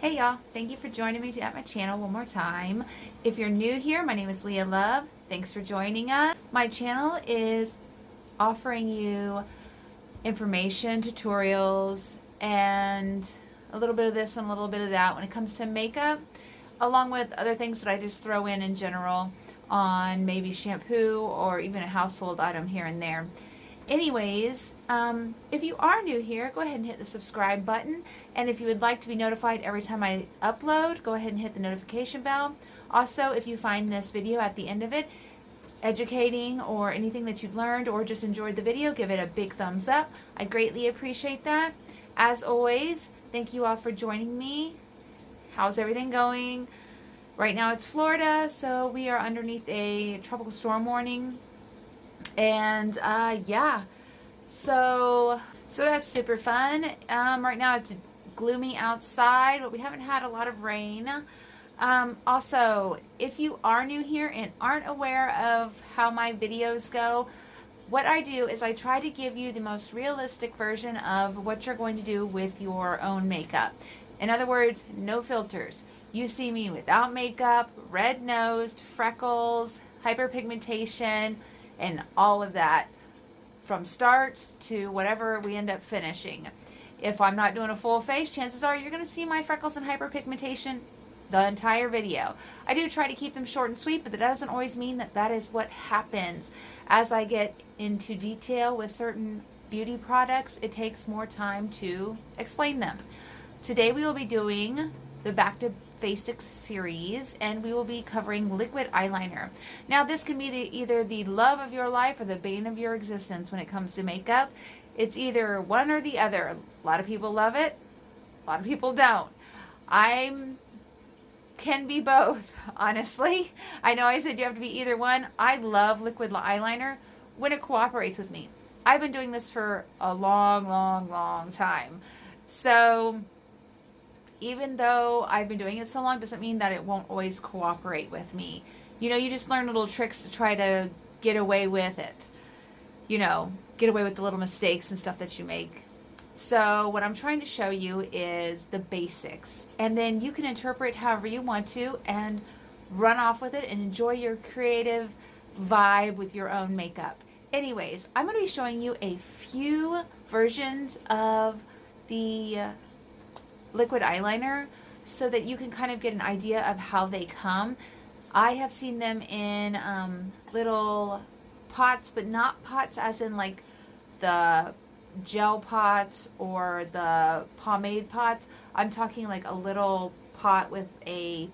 Hey y'all, thank you for joining me at my channel one more time. If you're new here, my name is Leah Love. Thanks for joining us. My channel is offering you information, tutorials, and a little bit of this and a little bit of that when it comes to makeup, along with other things that I just throw in general on maybe shampoo or even a household item here and there. Anyways, if you are new here, go ahead and hit the subscribe button. And if you would like to be notified every time I upload, go ahead and hit the notification bell. Also, if you find this video at the end of it educating or anything that you've learned or just enjoyed the video, give it a big thumbs up. I greatly appreciate that. As always, thank you all for joining me. How's everything going? Right now it's Florida, so we are underneath a tropical storm warning. And yeah, so that's super fun. Right now it's gloomy outside, but we haven't had a lot of rain. Also, if you are new here and aren't aware of how my videos go, what I do is I try to give you the most realistic version of what you're going to do with your own makeup. In other words, no filters. You see me without makeup, red-nosed, freckles, hyperpigmentation, and all of that from start to whatever we end up finishing. If I'm not doing a full face, chances are you're going to see my freckles and hyperpigmentation the entire video. I do try to keep them short and sweet, but that doesn't always mean that that is what happens. As I get into detail with certain beauty products, it takes more time to explain them. Today we will be doing the Back to Fasics series, and we will be covering liquid eyeliner. Now this can be either the love of your life or the bane of your existence when it comes to makeup. It's either one or the other. A lot of people love it, a lot of people don't. I can be both, honestly. I know I said you have to be either one. I love liquid eyeliner when it cooperates with me. I've been doing this for a long time. So even though I've been doing it so long, doesn't mean that it won't always cooperate with me. You know, you just learn little tricks to try to get away with it. You know, get away with the little mistakes and stuff that you make. So what I'm trying to show you is the basics. And then you can interpret however you want to and run off with it and enjoy your creative vibe with your own makeup. Anyways, I'm going to be showing you a few versions of the liquid eyeliner so that you can kind of get an idea of how they come. I have seen them in little pots, but not pots as in like the gel pots or the pomade pots. I'm talking like a little pot with I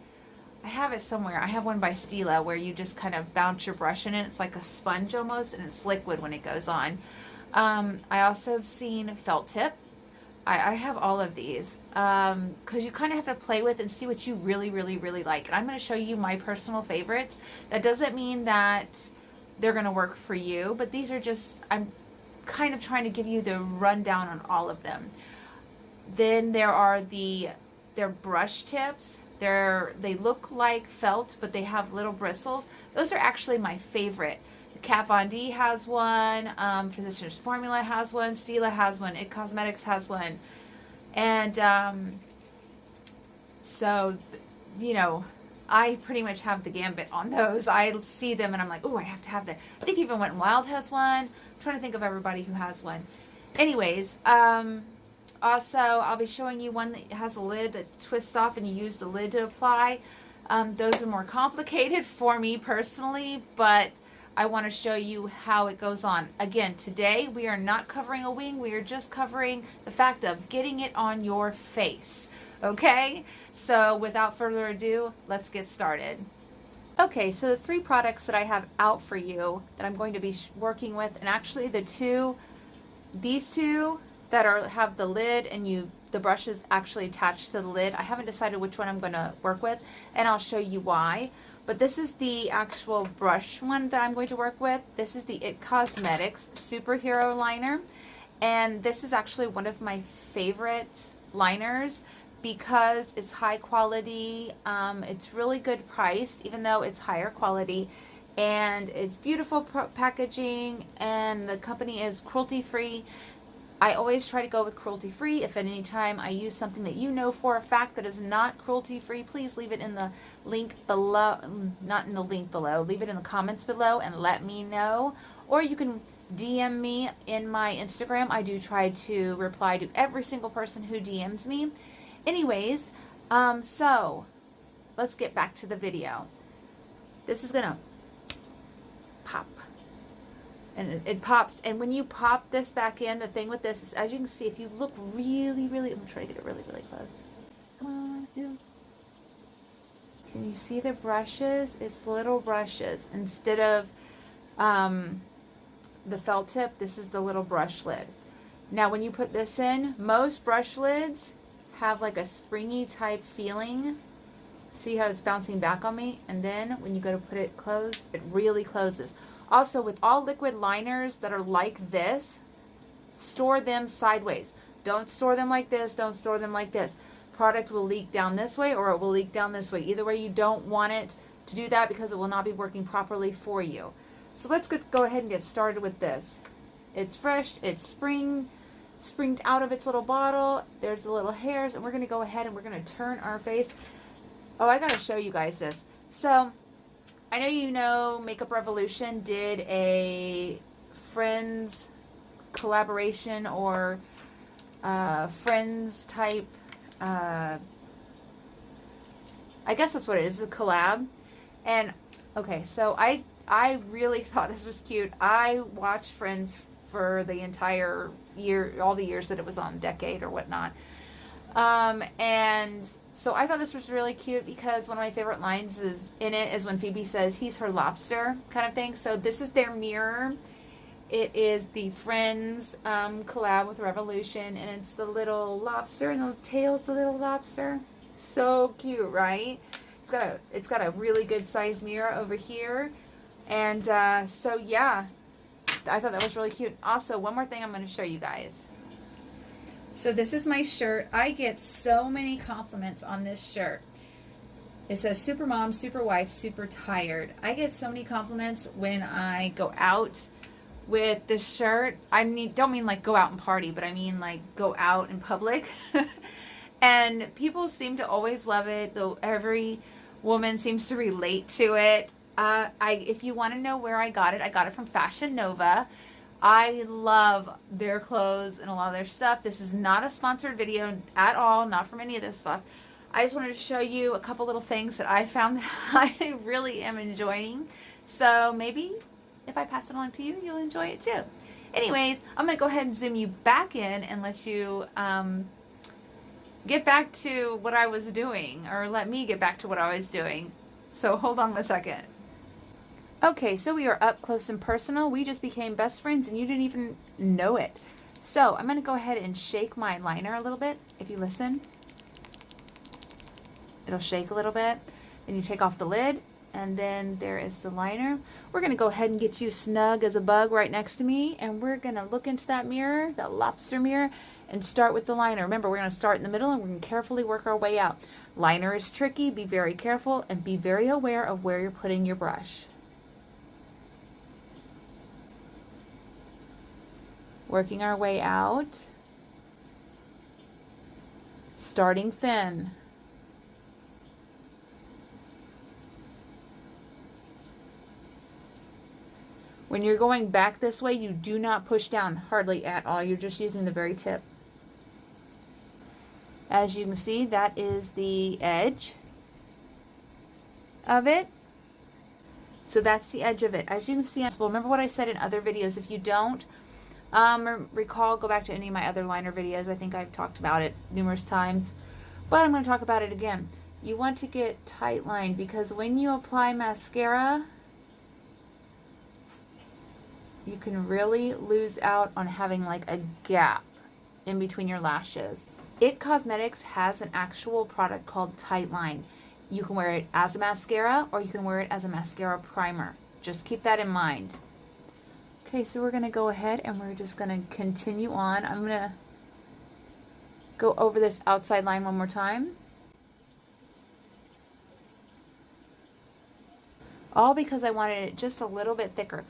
have it somewhere. I have one by Stila where you just kind of bounce your brush in it. It's like a sponge almost, and it's liquid when it goes on. I also have seen felt tip. I have all of these because you kind of have to play with and see what you really like. And I'm going to show you my personal favorites. That doesn't mean that they're going to work for you, but these are just, I'm kind of trying to give you the rundown on all of them. Then there are they're brush tips. They look like felt, but they have little bristles. Those are actually my favorite. Kandee has one, Physicians Formula has one, Stila has one, It Cosmetics has one, and so, you know, I pretty much have the gambit on those. I see them and I'm like, oh, I have to have that. I think even Wet n Wild has one. I'm trying to think of everybody who has one. Anyways, also I'll be showing you one that has a lid that twists off and you use the lid to apply. Those are more complicated for me personally, but I want to show you how it goes on. Again, today we are not covering a wing. We are just covering the fact of getting it on your face. Okay? So without further ado, let's get started. Okay, so the three products that I have out for you that I'm going to be working with, and actually these two that have the lid and the brush is actually attached to the lid. I haven't decided which one I'm going to work with, and I'll show you why. But this is the actual brush one that I'm going to work with. This is the It Cosmetics Superhero Liner. And this is actually one of my favorite liners because it's high quality. It's really good priced, even though it's higher quality. And it's beautiful packaging, and the company is cruelty free. I always try to go with cruelty-free. If at any time I use something that you know for a fact that is not cruelty-free, please leave it in the link below, not in the link below, leave it in the comments below and let me know. Or you can DM me in my Instagram. I do try to reply to every single person who DMs me. Anyways, so let's get back to the video. This is gonna pop. And it pops, and when you pop this back in, the thing with this is, as you can see, if you look really, really, I'm going to try to get it really, really close. Come on, do. Can you see the brushes? It's little brushes. Instead of the felt tip, this is the little brush lid. Now, when you put this in, most brush lids have like a springy type feeling. See how it's bouncing back on me? And then when you go to put it close, it really closes. Also, with all liquid liners that are like this, store them sideways. Don't store them like this. Don't store them like this. Product will leak down this way or it will leak down this way. Either way, you don't want it to do that because it will not be working properly for you. So let's go ahead and get started with this. It's fresh. It's springed out of its little bottle. There's the little hairs, and we're going to go ahead and we're going to turn our face. Oh, I got to show you guys this. So I know you know Makeup Revolution did a Friends collaboration or Friends type, I guess that's what it is, a collab. And okay, so I really thought this was cute. I watched Friends for the entire year, all the years that it was on, decade or whatnot. And so I thought this was really cute because one of my favorite lines is when Phoebe says he's her lobster kind of thing. So this is their mirror. It is the Friends collab with Revolution, and it's the little lobster, and the tail's the little lobster. So cute, right? It's got a really good size mirror over here, and so yeah, I thought that was really cute. Also, one more thing I'm going to show you guys. So this is my shirt. I get so many compliments on this shirt. It says super mom, super wife, super tired. I get so many compliments when I go out with this shirt. Don't mean like go out and party, but I mean like go out in public. And people seem to always love it, though every woman seems to relate to it. If you want to know where I got it from FashionNova. I love their clothes and a lot of their stuff. This is not a sponsored video at all, not from any of this stuff. I just wanted to show you a couple little things that I found that I really am enjoying. So maybe if I pass it on to you, you'll enjoy it too. Anyways, I'm going to go ahead and zoom you back in and let you get back to what I was doing, or let me get back to what I was doing. So hold on a second. Okay, so we are up close and personal. We just became best friends and you didn't even know it. So I'm going to go ahead and shake my liner a little bit. If you listen, it'll shake a little bit. Then you take off the lid, and then there is the liner. We're going to go ahead and get you snug as a bug right next to me, and we're going to look into that mirror, that lobster mirror, and start with the liner. Remember, we're going to start in the middle and we're going to carefully work our way out. Liner is tricky. Be very careful and be very aware of where you're putting your brush. Working our way out, starting thin. When you're going back this way, you do not push down hardly at all. You're just using the very tip. As you can see, that is the edge of it. So that's the edge of it. As you can see, remember what I said in other videos. If you don't recall, go back to any of my other liner videos. I think I've talked about it numerous times, but I'm going to talk about it again. You want to get tight lined because when you apply mascara, you can really lose out on having like a gap in between your lashes. It Cosmetics has an actual product called Tight Line. You can wear it as a mascara or you can wear it as a mascara primer. Just keep that in mind. Okay, so we're going to go ahead and we're just going to continue on. I'm going to go over this outside line one more time. All because I wanted it just a little bit thicker.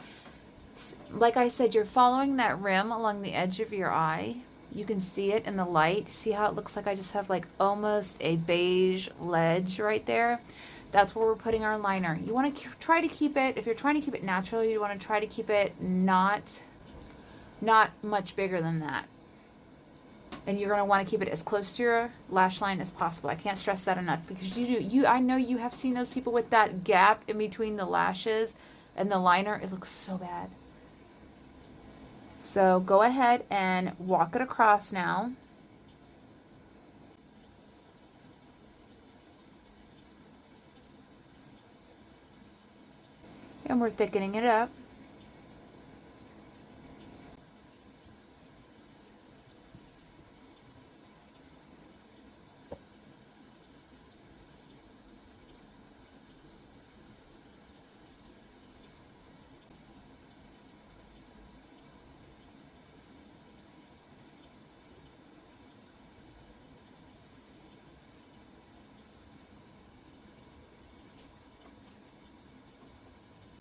Like I said, you're following that rim along the edge of your eye. You can see it in the light. See how it looks like I just have like almost a beige ledge right there? That's where we're putting our liner. You want to try to keep it, if you're trying to keep it natural, you want to try to keep it not much bigger than that. And you're going to want to keep it as close to your lash line as possible. I can't stress that enough, because I know you have seen those people with that gap in between the lashes and the liner. It looks so bad. So go ahead and walk it across now. And we're thickening it up.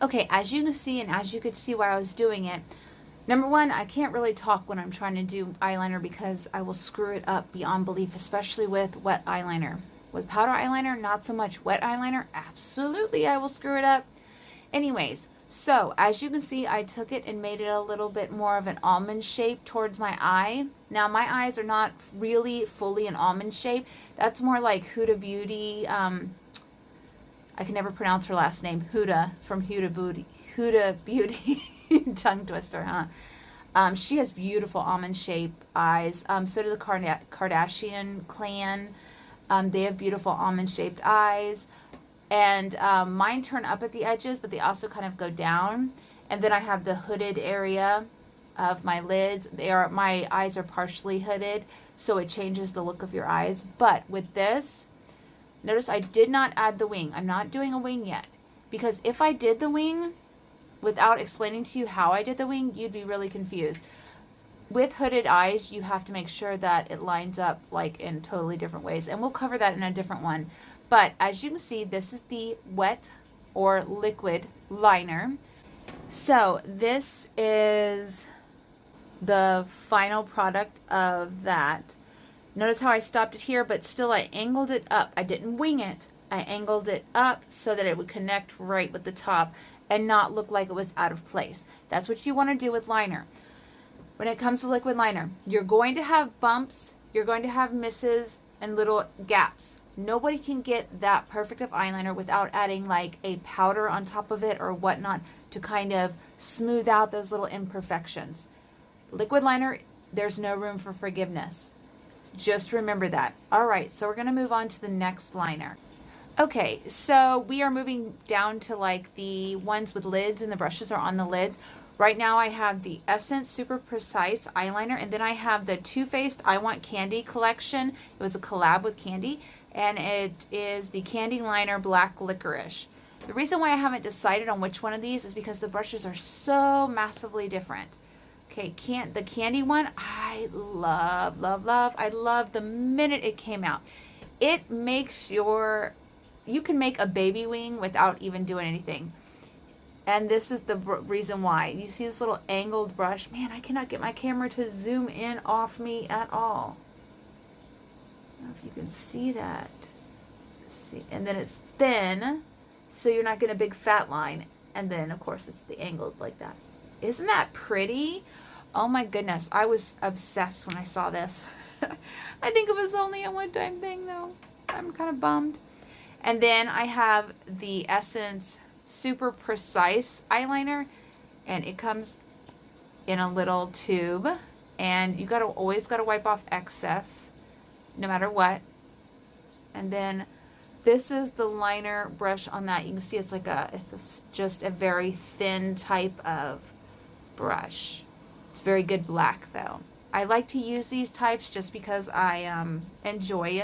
Okay, as you can see, and as you could see while I was doing it, number one, I can't really talk when I'm trying to do eyeliner because I will screw it up beyond belief, especially with wet eyeliner. With powder eyeliner, not so much. Wet eyeliner, absolutely I will screw it up. Anyways, so as you can see, I took it and made it a little bit more of an almond shape towards my eye. Now, my eyes are not really fully an almond shape. That's more like Huda Beauty. I can never pronounce her last name. Huda from Huda Beauty. Tongue twister, huh? She has beautiful almond shaped eyes. So do the Kardashian clan. They have beautiful almond shaped eyes. And mine turn up at the edges, but they also kind of go down. And then I have the hooded area of my lids. My eyes are partially hooded, so it changes the look of your eyes. But with this, notice I did not add the wing. I'm not doing a wing yet, because if I did the wing without explaining to you how I did the wing, you'd be really confused. With hooded eyes, you have to make sure that it lines up like in totally different ways, and we'll cover that in a different one. But as you can see, this is the wet or liquid liner. So this is the final product of that. Notice how I stopped it here, but still I angled it up. I didn't wing it. I angled it up so that it would connect right with the top and not look like it was out of place. That's what you want to do with liner. When it comes to liquid liner, you're going to have bumps, you're going to have misses and little gaps. Nobody can get that perfect of eyeliner without adding like a powder on top of it or whatnot to kind of smooth out those little imperfections. Liquid liner, there's no room for forgiveness. Just remember that. All right, so we're going to move on to the next liner. Okay, so we are moving down to like the ones with lids, and the brushes are on the lids. Right now I have the Essence Super Precise Eyeliner, and then I have the Too Faced I Want Candy collection. It was a collab with Kandee, and it is the Kandee Liner Black Licorice. The reason why I haven't decided on which one of these is because the brushes are so massively different. Okay, the Kandee one, I love, love, love. I love the minute it came out. It makes you can make a baby wing without even doing anything. And this is the reason why. You see this little angled brush? Man, I cannot get my camera to zoom in off me at all. I don't know if you can see that. See, and then it's thin, so you're not getting a big fat line. And then, of course, it's the angled like that. Isn't that pretty? Oh my goodness, I was obsessed when I saw this. I think it was only a one-time thing though. I'm kind of bummed. And then I have the Essence Super Precise Eyeliner, and it comes in a little tube, and you always gotta wipe off excess no matter what. And then this is the liner brush on that. You can see it's like just a very thin type of brush. It's very good black though. I like to use these types just because I enjoy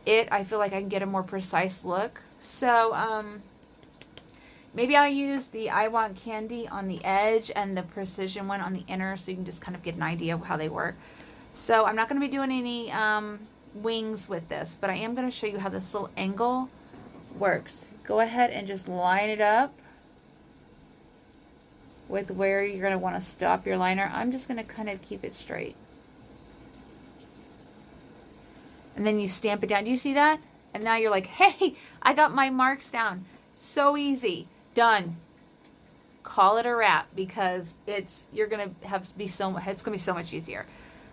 it. I feel like I can get a more precise look. So maybe I'll use the I Want Candy on the edge and the Precision one on the inner, so you can just kind of get an idea of how they work. So I'm not going to be doing any wings with this, but I am going to show you how this little angle works. Go ahead and just line it up. with where you're going to want to stop your liner. I'm just going to kind of keep it straight. And then you stamp it down. Do you see that? And now you're like, hey, I got my marks down. So easy. Done. Call it a wrap, because you're going to have to be it's going to be so much easier.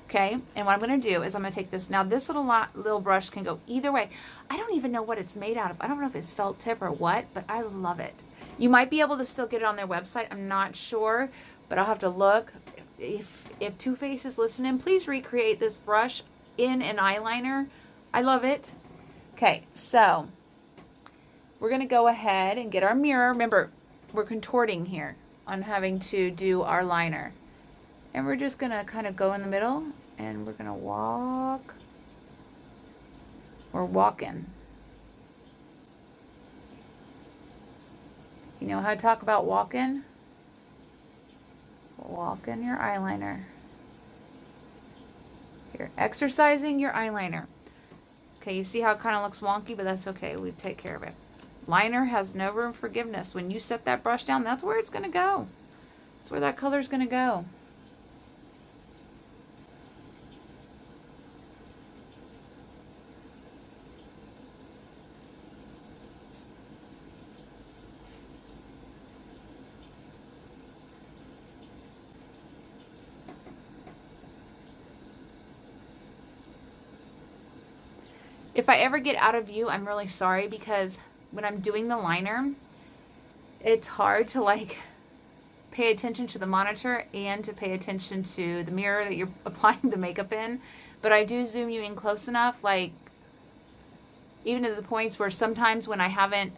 Okay, and what I'm going to do is I'm going to take this. Now, this little brush can go either way. I don't even know what it's made out of. I don't know if it's felt tip or what, but I love it. You might be able to still get it on their website. I'm not sure, but I'll have to look. If Too Faced is listening, please recreate this brush in an eyeliner. I love it. Okay, so we're going to go ahead and get our mirror. Remember, we're contorting here on having to do our liner. And we're just going to kind of go in the middle, and we're going to walk. We're walking. You know how to talk about walking? Walking your eyeliner. You're exercising your eyeliner. Okay, you see how it kind of looks wonky, but that's okay. We take care of it. Liner has no room for forgiveness. When you set that brush down, that's where it's going to go. That's where that color's going to go. If I ever get out of view, I'm really sorry, because when I'm doing the liner, it's hard to like pay attention to the monitor and to pay attention to the mirror that you're applying the makeup in. But I do zoom you in close enough, like even to the points where sometimes when I haven't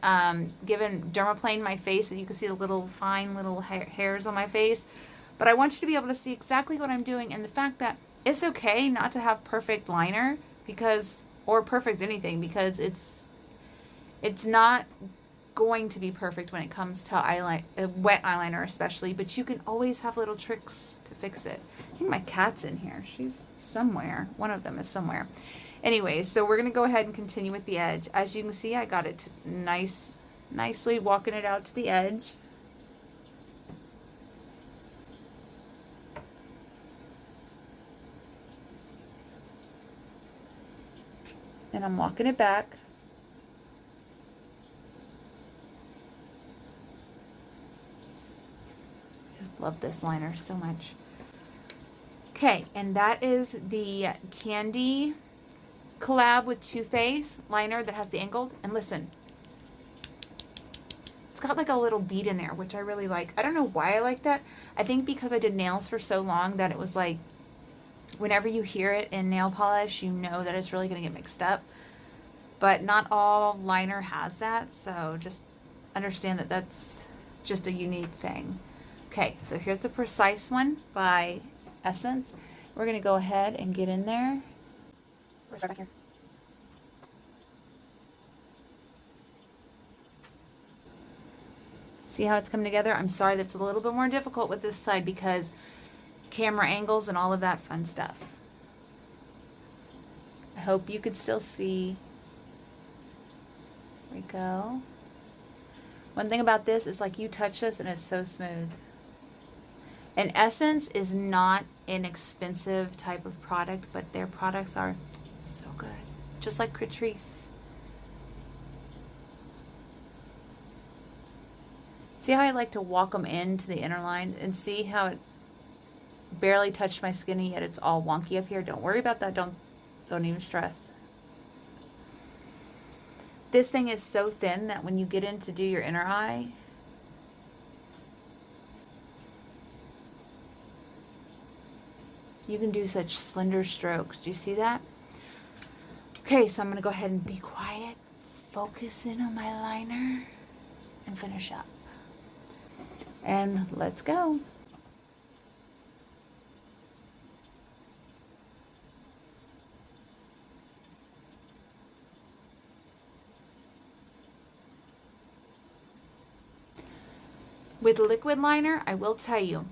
given dermaplane my face, that you can see the little fine little hairs on my face. But I want you to be able to see exactly what I'm doing, and the fact that it's okay not to have perfect liner, or perfect anything, because it's not going to be perfect when it comes to wet eyeliner especially, but you can always have little tricks to fix it. I think my cat's in here. She's somewhere. One of them is somewhere. Anyways, so we're going to go ahead and continue with the edge. As you can see, I got it nicely walking it out to the edge. And I'm walking it back. Just love this liner so much. Okay, and that is the Kandee collab with Too Faced liner that has the angled. And listen, it's got like a little bead in there, which I really like. I don't know why I like that. I think because I did nails for so long that it was like, whenever you hear it in nail polish, you know that it's really going to get mixed up. But not all liner has that, so just understand that that's just a unique thing. Okay, so here's the Precise one by Essence. We're going to go ahead and get in there. We're start back here. See how it's coming together? I'm sorry that's a little bit more difficult with this side because camera angles and all of that fun stuff. I hope you could still see. There we go. One thing about this is like you touch this and it's so smooth. And Essence is not an expensive type of product, but their products are so good. Just like Catrice. See how I like to walk them into the inner line and see how it barely touched my skin and yet it's all wonky up here. Don't worry about that. Don't even stress. This thing is so thin that when you get in to do your inner eye, you can do such slender strokes. Do you see that? Okay, so I'm going to go ahead and be quiet, focus in on my liner, and finish up. And let's go. With liquid liner, I will tell you,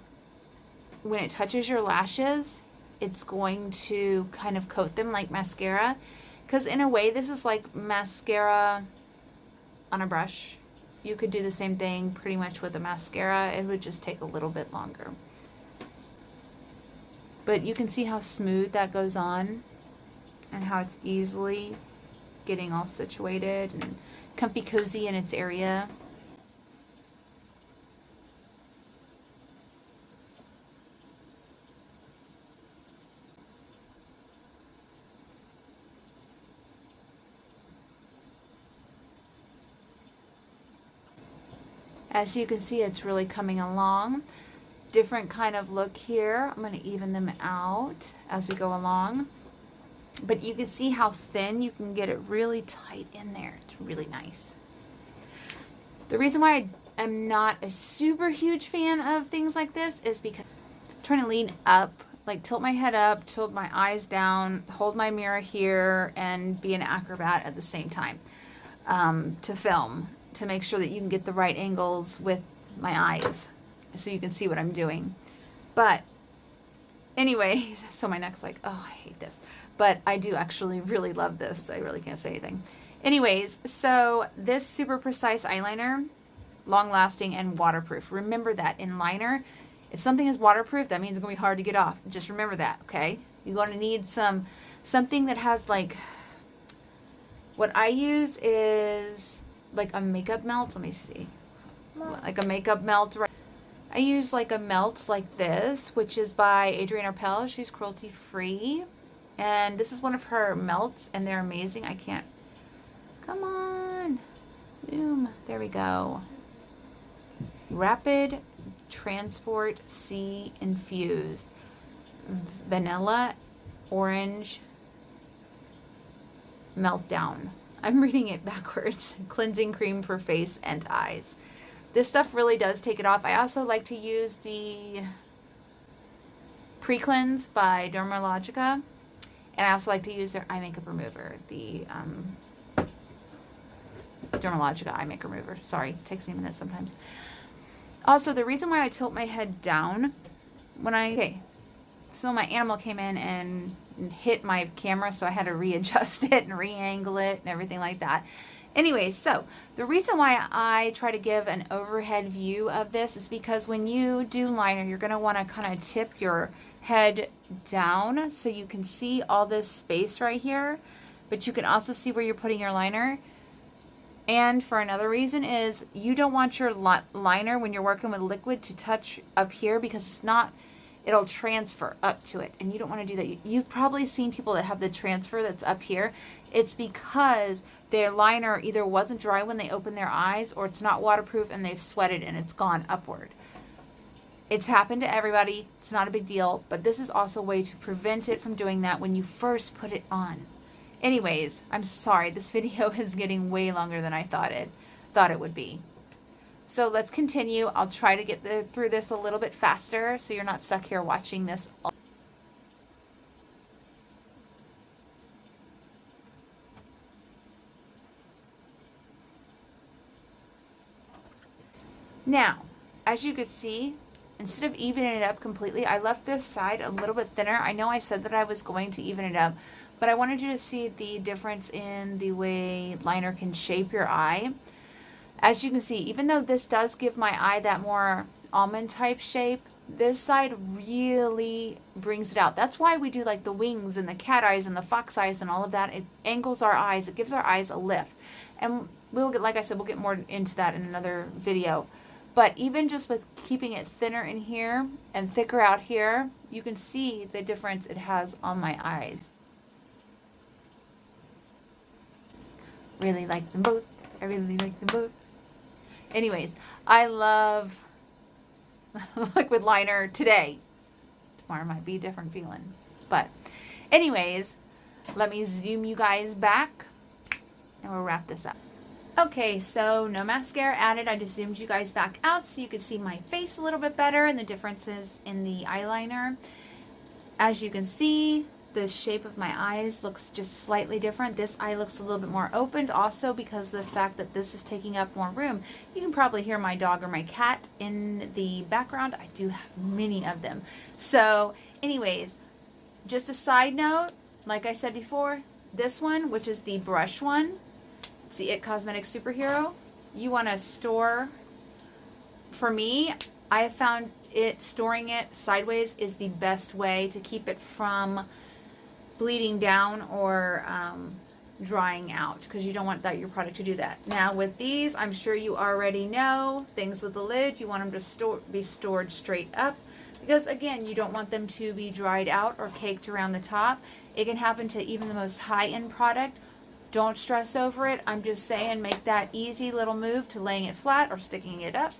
when it touches your lashes, it's going to kind of coat them like mascara. Because in a way, this is like mascara on a brush. you could do the same thing pretty much with a mascara. It would just take a little bit longer. But you can see how smooth that goes on and how it's easily getting all situated and comfy cozy in its area. As you can see, it's really coming along. Different kind of look here. I'm going to even them out as we go along. But you can see how thin you can get it really tight in there. It's really nice. The reason why I am not a super huge fan of things like this is because I'm trying to lean up, like tilt my head up, tilt my eyes down, hold my mirror here, and be an acrobat at the same time to film, to make sure that you can get the right angles with my eyes so you can see what I'm doing. But anyway, so my neck's like, oh, I hate this. But I do actually really love this. I really can't say anything. Anyways, so this super precise eyeliner, long lasting and waterproof. Remember that in liner, if something is waterproof, that means it's going to be hard to get off. Just remember that, okay? You're going to need something that has like, what I use is like a makeup melt. Let me see. Like a makeup melt. I use like a melt like this, which is by Adrienne Arpel. She's cruelty free. And this is one of her melts, and they're amazing. I can't. Come on. Zoom. There we go. Rapid Transport C Infused. Vanilla Orange Meltdown. I'm reading it backwards. Cleansing cream for face and eyes. This stuff really does take it off. I also like to use the Pre-Cleanse by Dermalogica. And I also like to use their eye makeup remover. The Dermalogica eye makeup remover. Sorry, it takes me a minute sometimes. Also, the reason why I tilt my head down when okay, so my animal came in and hit my camera, so I had to readjust it and re-angle it and everything like that. Anyways, so the reason why I try to give an overhead view of this is because when you do liner, you're going to want to kind of tip your head down so you can see all this space right here, but you can also see where you're putting your liner. And for another reason is you don't want your liner when you're working with liquid to touch up here, because it's not, it'll transfer up to it, and you don't want to do that. You've probably seen people that have the transfer that's up here. It's because their liner either wasn't dry when they opened their eyes, or it's not waterproof and they've sweated and it's gone upward. It's happened to everybody. It's not a big deal, but this is also a way to prevent it from doing that when you first put it on. Anyways, I'm sorry. This video is getting way longer than I thought it would be. So let's continue. I'll try to get through this a little bit faster so you're not stuck here watching this. Now, as you can see, instead of evening it up completely, I left this side a little bit thinner. I know I said that I was going to even it up, but I wanted you to see the difference in the way liner can shape your eye. As you can see, even though this does give my eye that more almond type shape, this side really brings it out. That's why we do like the wings and the cat eyes and the fox eyes and all of that. It angles our eyes. It gives our eyes a lift. And we'll get, like I said, we'll get more into that in another video. But even just with keeping it thinner in here and thicker out here, you can see the difference it has on my eyes. Really like them both. I really like them both. Anyways, I love liquid liner today. Tomorrow might be a different feeling. But anyways, let me zoom you guys back and we'll wrap this up. Okay, so no mascara added. I just zoomed you guys back out so you could see my face a little bit better and the differences in the eyeliner. As you can see, the shape of my eyes looks just slightly different. This eye looks a little bit more opened also because of the fact that this is taking up more room. You can probably hear my dog or my cat in the background. I do have many of them. So anyways, just a side note, like I said before, this one, which is the brush one, it's the It Cosmetics Superhero. you want to store. For me, I have found storing it sideways is the best way to keep it from bleeding down or drying out, because you don't want your product to do that. Now with these, I'm sure you already know, things with the lid, you want them to be stored straight up, because again, you don't want them to be dried out or caked around the top. It can happen to even the most high-end product. Don't stress over it. I'm just saying, make that easy little move to laying it flat or sticking it up,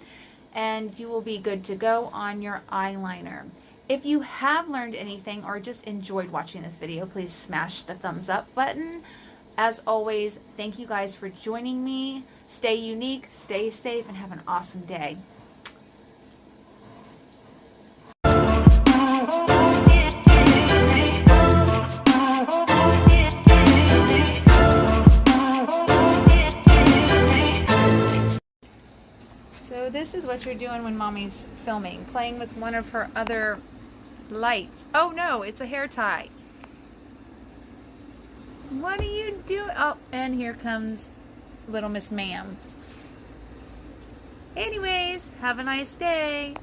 and you will be good to go on your eyeliner. If you have learned anything or just enjoyed watching this video, please smash the thumbs up button. As always, thank you guys for joining me. Stay unique, stay safe, and have an awesome day. So this is what you're doing when mommy's filming, playing with one of her other lights. Oh no, it's a hair tie. What are you doing? Oh, and here comes little Miss Ma'am. Anyways, have a nice day.